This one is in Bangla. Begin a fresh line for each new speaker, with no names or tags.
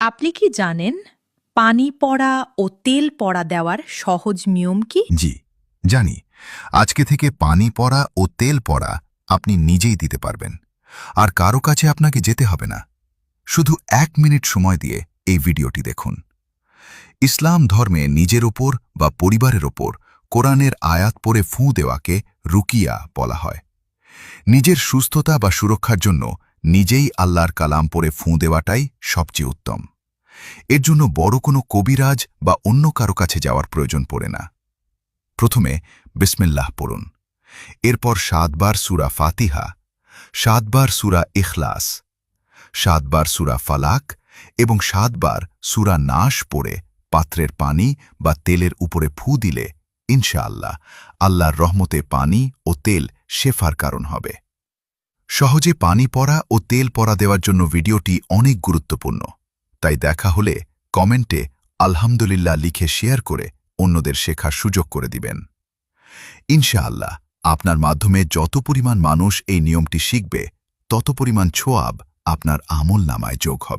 আপনি কি জানেন পানি পড়া ও তেল পড়া দেওয়ার সহজ নিয়ম কি?
জি, জানি। আজকে থেকে পানি পড়া ও তেল পড়া আপনি নিজেই দিতে পারবেন। আর কারো কাছে আপনাকে যেতে হবে না। শুধু 1 মিনিট সময় দিয়ে এই ভিডিওটি দেখুন। ইসলাম ধর্মে নিজের ওপর বা পরিবারের ওপর কোরআনের আয়াত পড়ে ফুঁ দেওয়াকে রুকিয়া বলা হয়। নিজের সুস্থতা বা সুরক্ষার জন্য নিজেই আল্লাহর কালাম পড়ে ফুঁ দেওয়াটাই সবচেয়ে উত্তম। এর জন্য বড় কোনো কবিরাজ বা অন্য কারো কাছে যাওয়ার প্রয়োজন পড়ে না। প্রথমে বিসমিল্লাহ পড়ুন। এরপর 7 বার সূরা ফাতিহা, 7 বার সূরা ইখলাস, 7 বার সূরা ফালাক এবং 7 বার সূরা নাস পড়ে পাত্রের পানি বা তেলের উপরে ফু দিলে ইনশাআল্লাহ আল্লাহর রহমতে পানি ও তেল শেফার কারণ হবে। সহজে পানি পড়া ও তেল পড়া দেওয়ার জন্য ভিডিওটি অনেক গুরুত্বপূর্ণ। তাই দেখা হলে কমেন্টে আলহামদুলিল্লাহ লিখে শেয়ার করে অন্যদের শেখার সুযোগ করে দিবেন। ইনশাআল্লাহ আপনার মাধ্যমে যত পরিমাণ মানুষ এই নিয়মটি শিখবে তত পরিমাণ ছোয়াব আপনার আমল নামায় যোগ হবে।